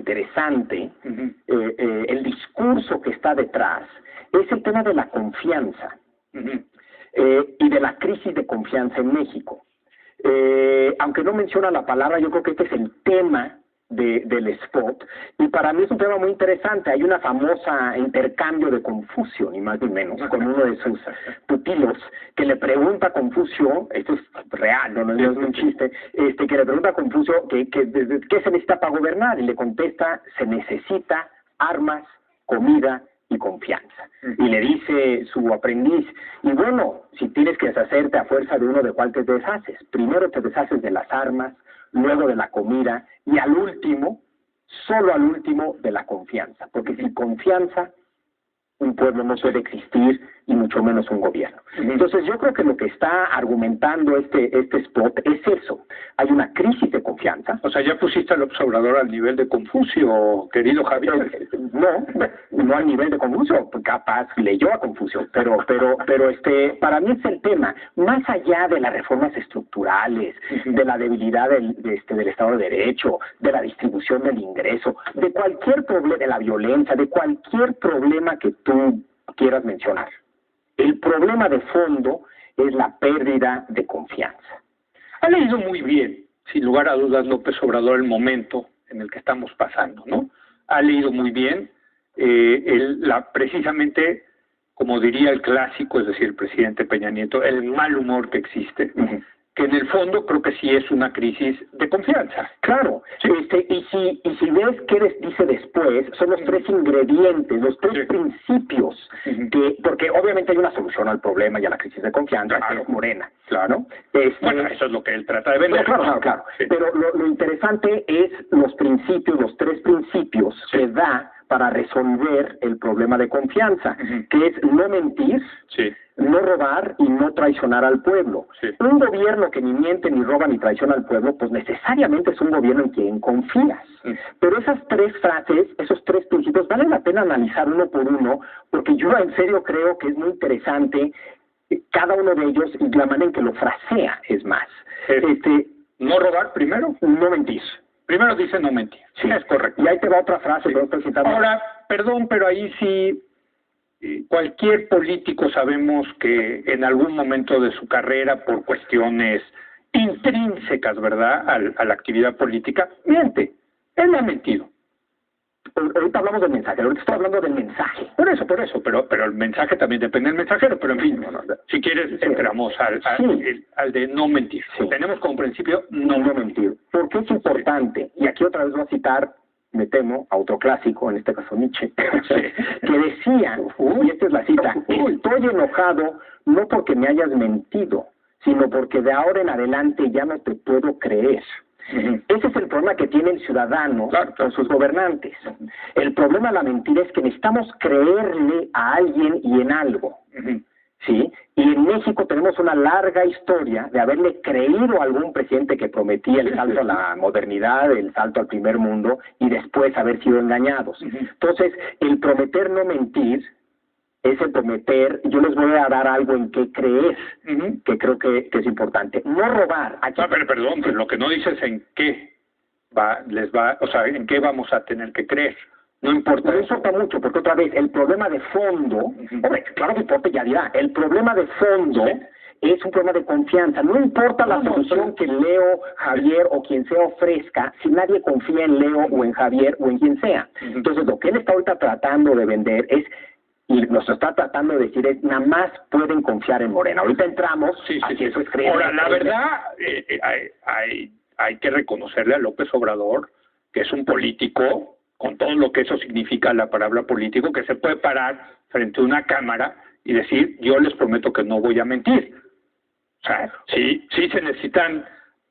interesante, el discurso que está detrás, es el tema de la confianza y de la crisis de confianza en México. Aunque no menciona la palabra, yo creo que este es el tema del spot, y para mí es un tema muy interesante. Hay una famosa intercambio de Confucio, ni más ni menos, con uno de sus pupilos, que le pregunta a Confucio, esto es real, no es un chiste, que le pregunta a Confucio qué se necesita para gobernar, y le contesta: se necesita armas, comida y confianza. Y le dice su aprendiz: y bueno, si tienes que deshacerte a fuerza de uno, ¿de cuál te deshaces? Primero te deshaces de las armas, luego de la comida, y al último, solo al último, de la confianza. Porque sin confianza, un pueblo no puede existir, y mucho menos un gobierno. Entonces yo creo que lo que está argumentando este spot es eso. Hay una crisis de confianza. O sea, ya pusiste al observador al nivel de Confucio, querido Javier. No al nivel de Confucio, capaz leyó a Confucio, pero para mí es el tema, más allá de las reformas estructurales, de la debilidad del Estado de Derecho, de la distribución del ingreso, de cualquier problema, de la violencia, de cualquier problema que tú quieras mencionar. El problema de fondo es la pérdida de confianza. Ha leído muy bien, sin lugar a dudas, López Obrador, el momento en el que estamos pasando, ¿no? Ha leído muy bien, precisamente, como diría el clásico, es decir, el presidente Peña Nieto, el mal humor que existe, que en el fondo creo que sí es una crisis de confianza. Claro, sí. Y si ves qué dice después, son los tres ingredientes, los tres principios, porque obviamente hay una solución al problema y a la crisis de confianza, que es Morena. Claro. Bueno, eso es lo que él trata de vender. Claro. Sí. Pero lo interesante es los tres principios que da para resolver el problema de confianza, que es no mentir, no robar y no traicionar al pueblo. Un gobierno que ni miente, ni roba, ni traiciona al pueblo, pues necesariamente es un gobierno en quien confías. Pero esas tres frases, esos tres principios, vale la pena analizar uno por uno, porque yo en serio creo que es muy interesante cada uno de ellos, y la manera en que lo frasea es más. No robar primero, no mentir. Primero dice no mentir. Sí, es correcto. Y ahí te va otra frase. Ahora, perdón, pero ahí sí, cualquier político sabemos que en algún momento de su carrera, por cuestiones intrínsecas, ¿verdad?, a la actividad política, miente. Él no ha mentido. Ahorita hablamos del mensaje, ahorita estoy hablando del mensaje. Por eso, pero el mensaje también depende del mensajero, pero en fin, si quieres, entramos al de no mentir. Tenemos como principio no mentir. Porque es importante, y aquí otra vez voy a citar, me temo, a otro clásico, en este caso Nietzsche, que decía, y esta es la cita: estoy enojado no porque me hayas mentido, sino porque de ahora en adelante ya no te puedo creer. Ese es el problema que tiene el ciudadano con sus gobernantes. El problema de la mentira es que necesitamos creerle a alguien y en algo. ¿Sí? Y en México tenemos una larga historia de haberle creído a algún presidente que prometía el salto a la modernidad, el salto al primer mundo, y después haber sido engañados. Entonces, el prometer no mentir es el prometer: yo les voy a dar algo en qué creer, que creo que es importante. No robar. Aquí... pero perdón, pero lo que no dices en qué o sea, en qué vamos a tener que creer. No importa. No importa mucho, porque otra vez, el problema de fondo, hombre, claro que importa, ya dirá, el problema de fondo es un problema de confianza. No importa la solución que Leo, Javier o quien sea ofrezca, si nadie confía en Leo o en Javier o en quien sea. Entonces, lo que él está ahorita tratando de vender es, y nos está tratando de decir, es: nada más pueden confiar en Morena. Ahorita entramos eso es creer. Ahora, la verdad, hay que reconocerle a López Obrador que es un político, con todo lo que eso significa la palabra político, que se puede parar frente a una cámara y decir: yo les prometo que no voy a mentir. O sea, sí se necesitan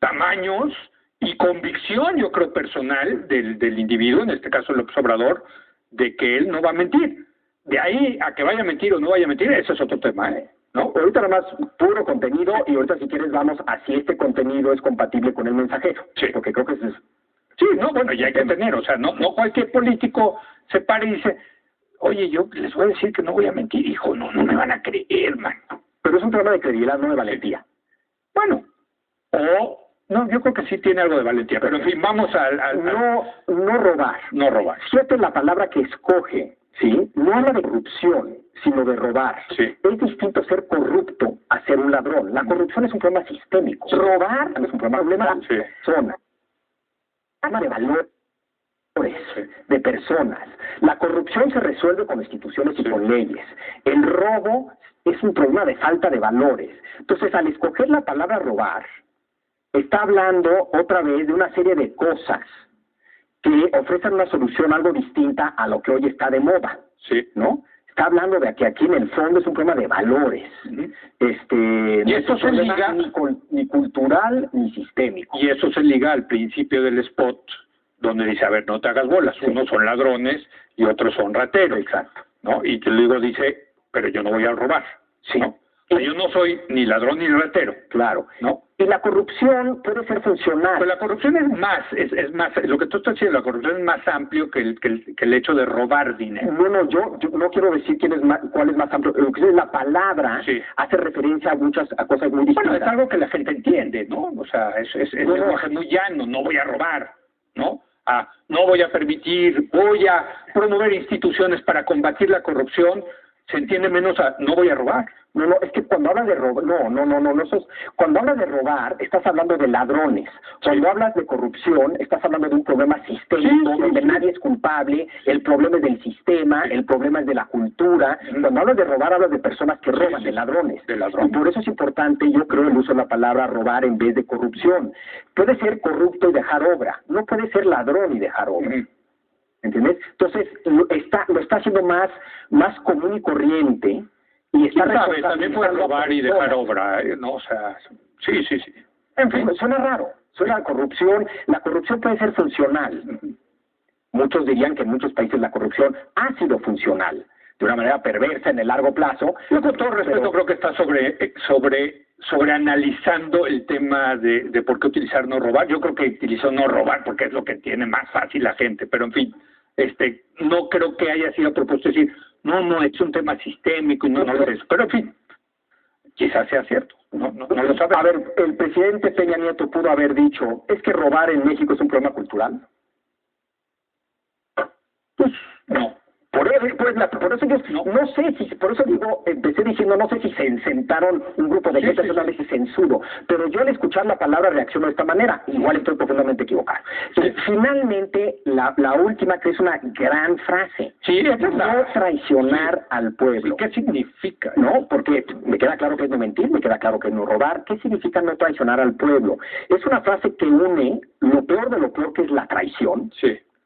tamaños y convicción, yo creo, personal del individuo, en este caso López Obrador, de que él no va a mentir. De ahí a que vaya a mentir o no vaya a mentir, ese es otro tema, ¿no? Ahorita nada más puro contenido, y ahorita si quieres vamos a si este contenido es compatible con el mensajero. Porque creo que es... Sí, bueno, ya hay que tener, o sea, no cualquier político se para y dice: oye, yo les voy a decir que no voy a mentir, hijo, no me van a creer, man. Pero es un problema de credibilidad, no de valentía. Bueno, o No, yo creo que sí tiene algo de valentía, pero en fin, vamos No robar. No robar. Fíjate la palabra que escoge, ¿sí? No habla de corrupción, sino de robar. Sí. Es distinto ser corrupto a ser un ladrón. La corrupción es un problema sistémico. Robar es un problema de personas. De valores, de personas. La corrupción se resuelve con instituciones y con leyes. El robo es un problema de falta de valores. Entonces, al escoger la palabra robar, está hablando otra vez de una serie de cosas que ofrecen una solución algo distinta a lo que hoy está de moda, ¿no? Está hablando de que aquí en el fondo es un problema de valores. Y eso se liga ni cultural ni sistémico. Y eso se liga al principio del spot, donde dice, a ver, no te hagas bolas, unos son ladrones y otros son rateros. Exacto. ¿No? Y luego dice, pero yo no voy a robar, ¿no? O sea, yo no soy ni ladrón ni ratero. Claro. ¿No? Y la corrupción puede ser funcional. Pero la corrupción es más, lo que tú estás diciendo, la corrupción es más amplio que el hecho de robar dinero. Bueno, yo no quiero decir cuál es más amplio. Lo que es la palabra hace referencia a cosas muy distintas. Bueno, es algo que la gente entiende, ¿no? O sea, es lenguaje muy llano, no voy a robar, ¿no? No voy a permitir, voy a promover instituciones para combatir la corrupción, se entiende menos a no voy a robar. No, es que cuando hablas de robar, cuando hablas de robar, estás hablando de ladrones. Cuando hablas de corrupción, estás hablando de un problema sistémico donde nadie es culpable, el problema es del sistema, el problema es de la cultura. Cuando hablas de robar, hablas de personas que roban, de ladrones. Y por eso es importante, yo creo, el uso de la palabra robar en vez de corrupción. Puede ser corrupto y dejar obra, no puede ser ladrón y dejar obra. ¿Entiendes? Entonces, lo está haciendo más común y corriente. Y está también puede robar y dejar obra, ¿no? O sea, sí. En fin, suena raro. La corrupción puede ser funcional. Muchos dirían que en muchos países la corrupción ha sido funcional, de una manera perversa en el largo plazo. Yo con todo respeto creo que está sobre analizando el tema de por qué utilizar no robar. Yo creo que utilizó no robar porque es lo que tiene más fácil la gente, pero en fin, no creo que haya sido a propósito decir, no, es un tema sistémico y no lo es. Pero en fin, quizás sea cierto, no lo sabemos. A ver, el presidente Peña Nieto pudo haber dicho, ¿es que robar en México es un problema cultural? Pues no. Por eso yo no sé si, por eso digo, empecé diciendo, no sé si se sentaron un grupo de gente haciendo análisis censuro, pero yo al escuchar la palabra reacciono de esta manera, igual estoy profundamente equivocado. Y finalmente, la última, que es una gran frase, no traicionar al pueblo. ¿Qué significa? No, porque me queda claro que es no mentir, me queda claro que es no robar. ¿Qué significa no traicionar al pueblo? Es una frase que une lo peor de lo peor, que es la traición,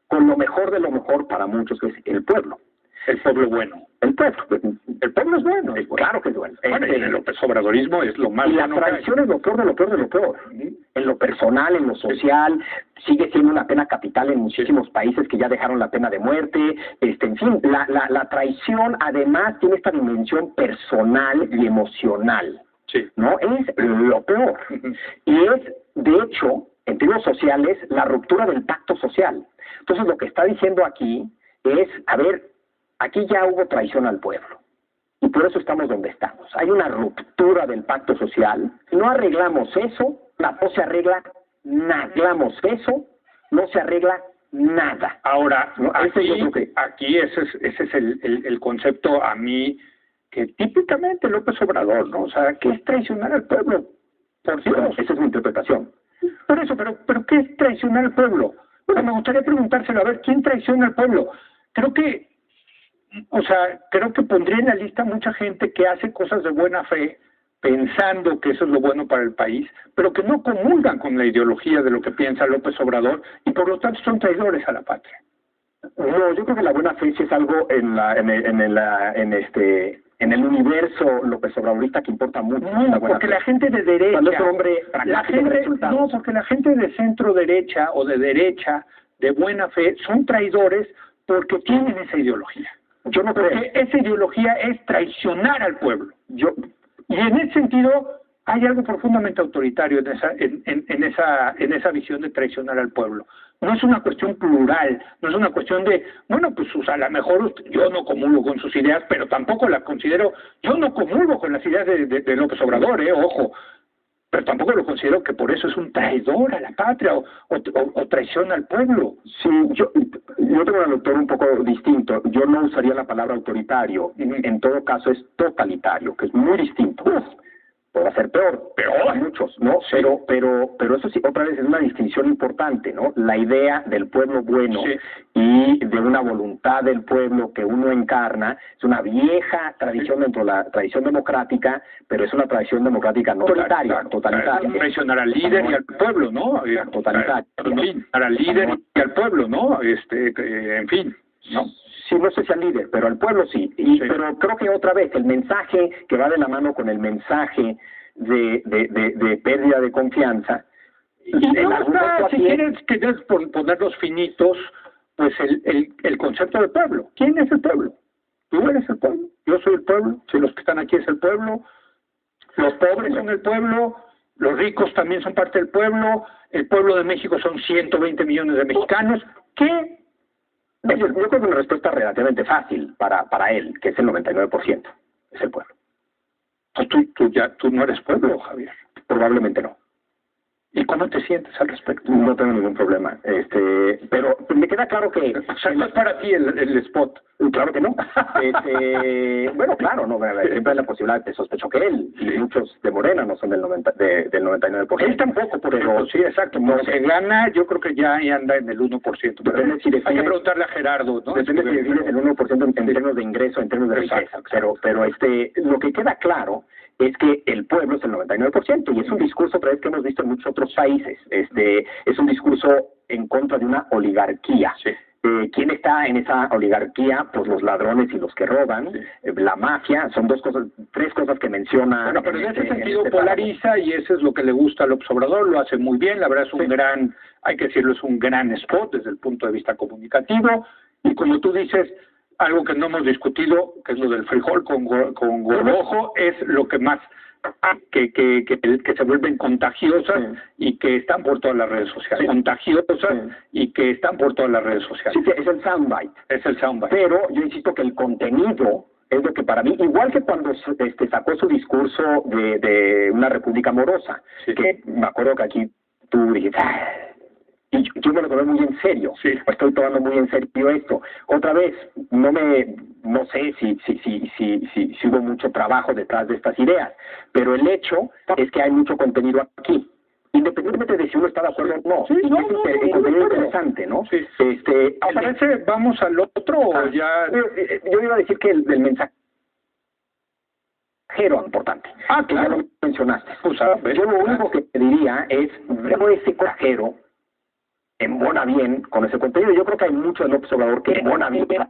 con lo mejor de lo mejor para muchos, que es el pueblo. El pueblo bueno. El pueblo es bueno. Claro que es bueno. Bueno, y en el López Obradorismo es lo más bueno. Y la traición es lo peor de lo peor de lo peor. En lo personal, en lo social, sigue siendo una pena capital en muchísimos países que ya dejaron la pena de muerte. En fin, la traición además tiene esta dimensión personal y emocional. ¿No? Es lo peor. Y es, de hecho, en términos sociales, la ruptura del pacto social. Entonces, lo que está diciendo aquí es, a ver, aquí ya hubo traición al pueblo. Y por eso estamos donde estamos. Hay una ruptura del pacto social. No arreglamos eso, no se arregla nada. Arreglamos eso, no se arregla nada. Ahora, ¿no? Aquí ese es el concepto a mí que típicamente López Obrador, ¿no? O sea, ¿qué es traicionar al pueblo? Por Dios. Esa es mi interpretación. Por eso, pero ¿qué es traicionar al pueblo? Bueno, me gustaría preguntárselo, a ver, ¿quién traiciona al pueblo? Creo que pondría en la lista mucha gente que hace cosas de buena fe, pensando que eso es lo bueno para el país, pero que no comulgan con la ideología de lo que piensa López Obrador y por lo tanto son traidores a la patria. No, yo creo que la buena fe sí es algo en el universo López Obradorista que importa mucho. No, porque la gente de derecha, porque la gente de centro derecha o de derecha de buena fe son traidores porque tienen esa ideología. Yo no creo. Porque esa ideología es traicionar al pueblo. Y en ese sentido hay algo profundamente autoritario en esa visión de traicionar al pueblo. No es una cuestión plural, no es una cuestión de, bueno, pues a lo mejor yo no comulgo con sus ideas, pero tampoco la considero, yo no comulgo con las ideas de López Obrador, ojo, pero tampoco lo considero que por eso es un traidor a la patria o traición al pueblo. Sí, yo tengo una lectura un poco distinto. Yo no usaría la palabra autoritario. En todo caso es totalitario, que es muy distinto. Puede ser peor para muchos, ¿no? Sí. Pero eso sí, otra vez es una distinción importante, ¿no? La idea del pueblo bueno y de una voluntad del pueblo que uno encarna es una vieja tradición dentro de la tradición democrática, pero es una tradición democrática no totalitaria. Traicionar al líder y al pueblo, ¿no? Totalitaria. Al líder y al pueblo, ¿no? En fin, ¿no? Sí, no sé si al líder, pero al pueblo sí. Pero creo que otra vez el mensaje que va de la mano con el mensaje de pérdida de confianza. Y si quieres ponerlos finitos, pues el concepto del pueblo. ¿Quién es el pueblo? Tú eres el pueblo, yo soy el pueblo, si los que están aquí es el pueblo, los pobres son el pueblo, los ricos también son parte del pueblo, el pueblo de México son 120 millones de mexicanos. ¿Qué? Yo creo que una respuesta relativamente fácil para él, que es el 99%, es el pueblo. Pues tú no eres pueblo, Javier. Probablemente no. ¿Y cómo te sientes al respecto? No tengo ningún problema. Pero me queda claro que... O sea, no es para ti el spot. Claro que no. Bueno, claro, no, siempre hay la posibilidad, te sospecho que él y muchos de Morena no son del 99%. Él tampoco, pero sí, exacto. No se gana, yo creo que ya anda en el 1%. Pero hay que preguntarle a Gerardo, ¿no? Depende si defines el 1% en términos de ingreso, en términos de riqueza. Pero lo que queda claro es que el pueblo es el 99%, y es un discurso otra vez que hemos visto en muchos otros países. Es un discurso en contra de una oligarquía. Sí. ¿Quién está en esa oligarquía? Pues los ladrones y los que roban, la mafia, son tres cosas que menciona. Bueno, pero en ese sentido polariza, y eso es lo que le gusta al observador, lo hace muy bien, la verdad es un gran, hay que decirlo, es un gran spot desde el punto de vista comunicativo, y como tú dices, algo que no hemos discutido, que es lo del frijol con gorgojo, es lo que más que se vuelven contagiosas y que están por todas las redes sociales. Contagiosas y que están por todas las redes sociales. Sí, es el soundbite. Es el soundbite. Pero yo insisto que el contenido es lo que para mí, igual que cuando sacó su discurso de una república amorosa, que me acuerdo que aquí tú dijiste... Y yo me lo tomé muy en serio. Estoy tomando muy en serio esto. Otra vez, no sé si hubo mucho trabajo detrás de estas ideas, pero el hecho es que hay mucho contenido aquí. Independientemente de si uno está de acuerdo o no. Es contenido interesante, ¿no? ¿Aparece, vamos al otro o ya...? Yo iba a decir que el mensajero importante. Claro. Ya lo mencionaste. Yo lo único que te diría es, veo ese cajero embona bien con ese contenido. Yo creo que hay mucho del observador que embona bien